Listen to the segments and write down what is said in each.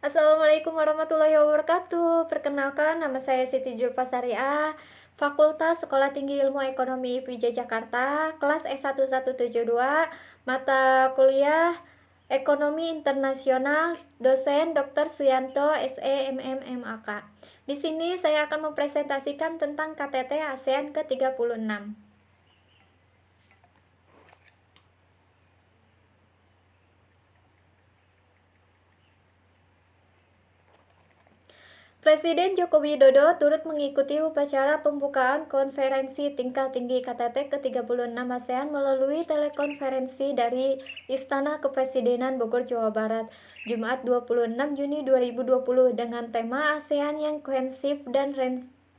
Assalamualaikum warahmatullahi wabarakatuh. Perkenalkan, nama saya Siti Julfasariah, Fakultas Sekolah Tinggi Ilmu Ekonomi IPJ Jakarta, kelas S1172, mata kuliah Ekonomi Internasional, dosen Dr. Suyanto, SE MMMAK. Di sini saya akan mempresentasikan tentang KTT ASEAN ke-36. Presiden Joko Widodo turut mengikuti upacara pembukaan konferensi tingkat tinggi KTT ke-36 ASEAN melalui telekonferensi dari Istana Kepresidenan Bogor, Jawa Barat, Jumat 26 Juni 2020 dengan tema ASEAN yang kohesif dan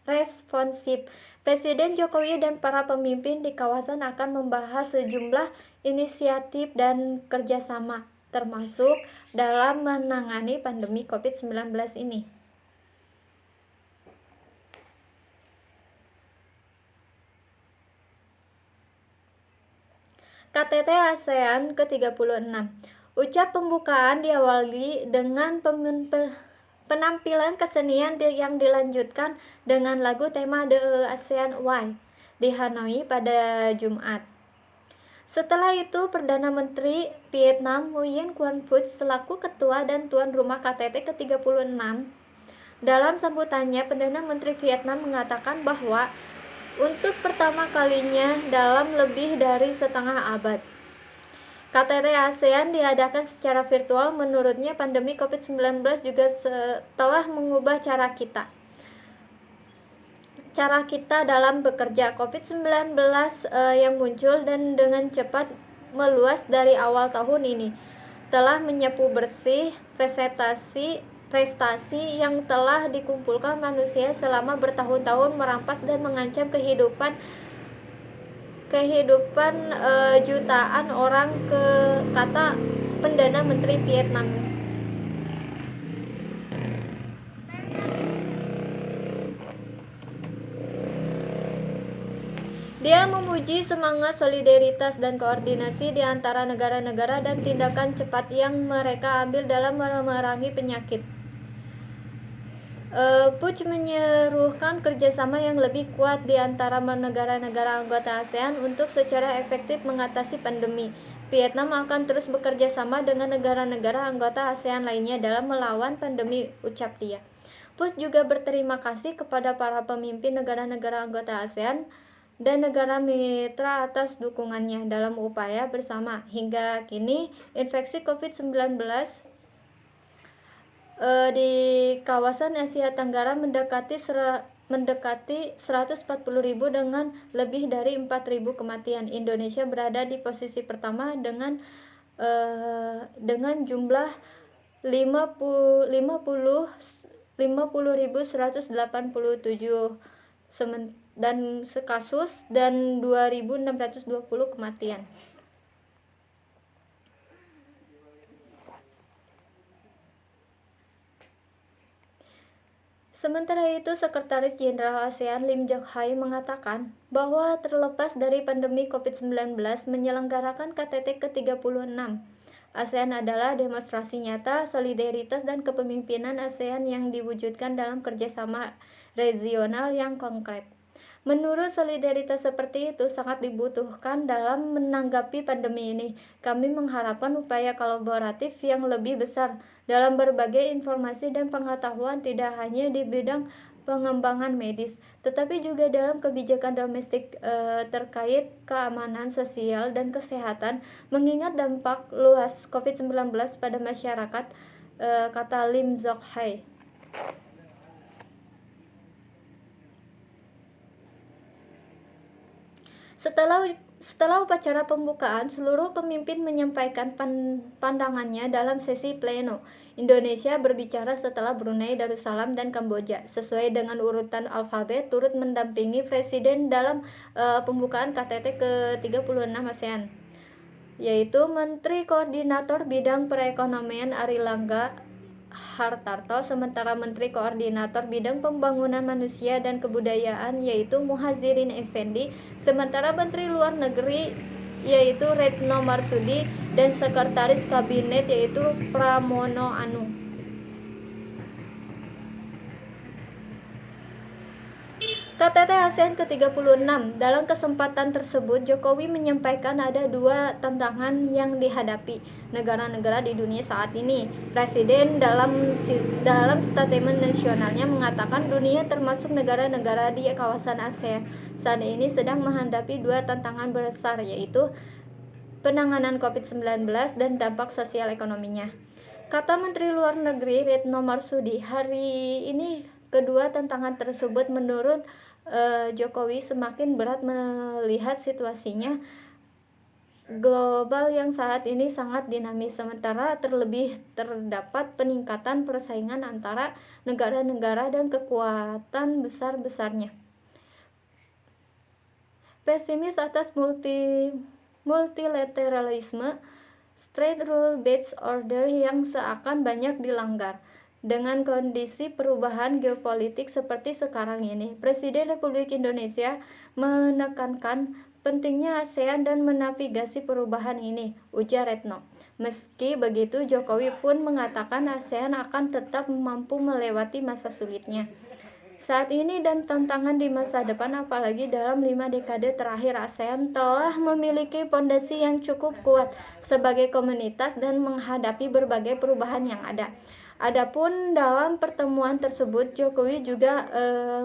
responsif. Presiden Jokowi dan para pemimpin di kawasan akan membahas sejumlah inisiatif dan kerjasama, termasuk dalam menangani pandemi COVID-19 ini. KTT ASEAN ke-36. Ucap pembukaan diawali dengan penampilan kesenian yang dilanjutkan dengan lagu tema The ASEAN Way di Hanoi pada Jumat. Setelah itu, Perdana Menteri Vietnam Nguyen Xuan Phuc selaku ketua dan tuan rumah KTT ke-36 dalam sambutannya, Perdana Menteri Vietnam mengatakan bahwa untuk pertama kalinya dalam lebih dari setengah abad, KTT ASEAN diadakan secara virtual. Menurutnya, pandemi COVID-19 juga telah mengubah cara kita dalam bekerja. COVID-19 yang muncul dan dengan cepat meluas dari awal tahun ini telah menyapu bersih prestasi yang telah dikumpulkan manusia selama bertahun-tahun, merampas dan mengancam kehidupan jutaan orang, kata Perdana Menteri Vietnam. Dia memuji semangat solidaritas dan koordinasi di antara negara-negara dan tindakan cepat yang mereka ambil dalam memerangi penyakit. Phuc menyerukan kerjasama yang lebih kuat di antara negara-negara anggota ASEAN untuk secara efektif mengatasi pandemi. Vietnam akan terus bekerja sama dengan negara-negara anggota ASEAN lainnya dalam melawan pandemi, ucap dia. Phuc juga berterima kasih kepada para pemimpin negara-negara anggota ASEAN dan negara mitra atas dukungannya dalam upaya bersama. Hingga kini, infeksi COVID-19 di kawasan Asia Tenggara mendekati 140.000 dengan lebih dari 4.000 kematian. Indonesia berada di posisi pertama dengan jumlah 50.187 dan kasus dan 2.620 kematian. Sementara itu, Sekretaris Jenderal ASEAN Lim Jock Hai mengatakan bahwa terlepas dari pandemi COVID-19, menyelenggarakan KTT ke-36 ASEAN adalah demonstrasi nyata solidaritas dan kepemimpinan ASEAN yang diwujudkan dalam kerjasama regional yang konkret. Menurut solidaritas seperti itu sangat dibutuhkan dalam menanggapi pandemi ini. Kami mengharapkan upaya kolaboratif yang lebih besar dalam berbagai informasi dan pengetahuan, tidak hanya di bidang pengembangan medis, tetapi juga dalam kebijakan domestik terkait keamanan sosial dan kesehatan, mengingat dampak luas COVID-19 pada masyarakat, kata Lim Jock Hai. Setelah upacara pembukaan, seluruh pemimpin menyampaikan pandangannya dalam sesi pleno. Indonesia berbicara setelah Brunei Darussalam dan Kamboja, sesuai dengan urutan alfabet, turut mendampingi Presiden dalam pembukaan KTT ke-36 ASEAN, yaitu Menteri Koordinator Bidang Perekonomian Airlangga Hartarto, sementara Menteri Koordinator Bidang Pembangunan Manusia dan Kebudayaan yaitu Muhazirin Effendi, sementara Menteri Luar Negeri yaitu Retno Marsudi dan Sekretaris Kabinet yaitu Pramono Anung. KTT ASEAN ke-36. Dalam kesempatan tersebut, Jokowi menyampaikan ada dua tantangan yang dihadapi negara-negara di dunia saat ini. Presiden dalam statement nasionalnya mengatakan dunia termasuk negara-negara di kawasan ASEAN saat ini sedang menghadapi dua tantangan besar, yaitu penanganan COVID-19 dan dampak sosial ekonominya. Kata Menteri Luar Negeri Retno Marsudi, hari ini kedua tantangan tersebut menurut Jokowi semakin berat melihat situasinya global yang saat ini sangat dinamis, sementara terlebih terdapat peningkatan persaingan antara negara-negara dan kekuatan besar-besarnya. Pesimis atas multilateralisme, trade rule-based order yang seakan banyak dilanggar. Dengan kondisi perubahan geopolitik seperti sekarang ini, Presiden Republik Indonesia menekankan pentingnya ASEAN dan menavigasi perubahan ini, ujar Retno. Meski begitu, Jokowi pun mengatakan ASEAN akan tetap mampu melewati masa sulitnya saat ini dan tantangan di masa depan, apalagi dalam 5 dekade terakhir ASEAN telah memiliki fondasi yang cukup kuat sebagai komunitas dan menghadapi berbagai perubahan yang ada. Adapun dalam pertemuan tersebut, Jokowi juga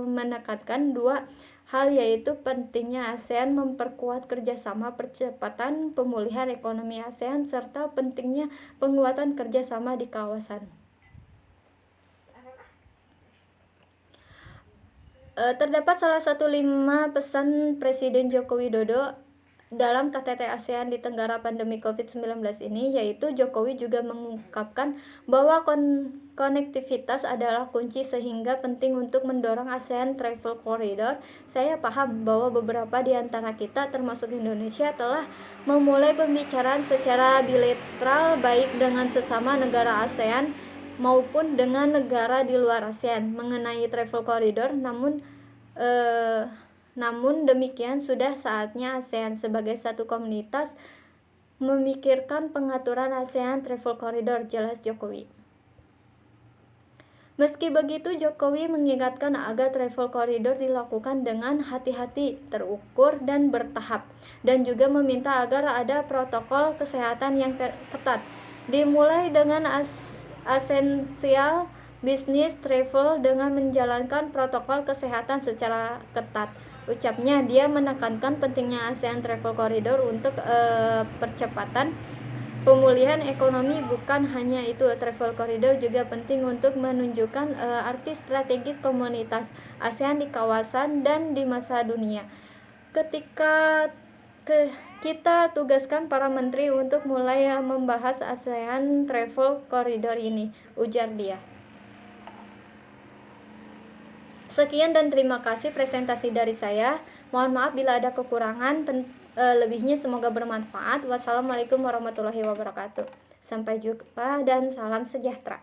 menekankan dua hal, yaitu pentingnya ASEAN memperkuat kerjasama percepatan pemulihan ekonomi ASEAN serta pentingnya penguatan kerjasama di kawasan. Terdapat salah satu 5 pesan Presiden Joko Widodo dalam KTT ASEAN di Tenggara pandemi COVID-19 ini, yaitu Jokowi juga mengungkapkan bahwa konektivitas adalah kunci sehingga penting untuk mendorong ASEAN Travel Corridor. Saya paham bahwa beberapa di antara kita termasuk Indonesia telah memulai pembicaraan secara bilateral baik dengan sesama negara ASEAN maupun dengan negara di luar ASEAN mengenai Travel Corridor, namun demikian sudah saatnya ASEAN sebagai satu komunitas memikirkan pengaturan ASEAN Travel Corridor, jelas Jokowi. Meski begitu, Jokowi mengingatkan agar Travel Corridor dilakukan dengan hati-hati, terukur, dan bertahap, dan juga meminta agar ada protokol kesehatan yang ketat, dimulai dengan esensial bisnis travel dengan menjalankan protokol kesehatan secara ketat. Ucapnya, dia menekankan pentingnya ASEAN Travel Corridor untuk percepatan pemulihan ekonomi. Bukan hanya itu, Travel Corridor juga penting untuk menunjukkan arti strategis komunitas ASEAN di kawasan dan di masa dunia. Ketika kita tugaskan para menteri untuk mulai membahas ASEAN Travel Corridor ini, ujar dia. Sekian dan terima kasih presentasi dari saya. Mohon maaf bila ada kekurangan, lebihnya semoga bermanfaat. Wassalamualaikum warahmatullahi wabarakatuh. Sampai jumpa dan salam sejahtera.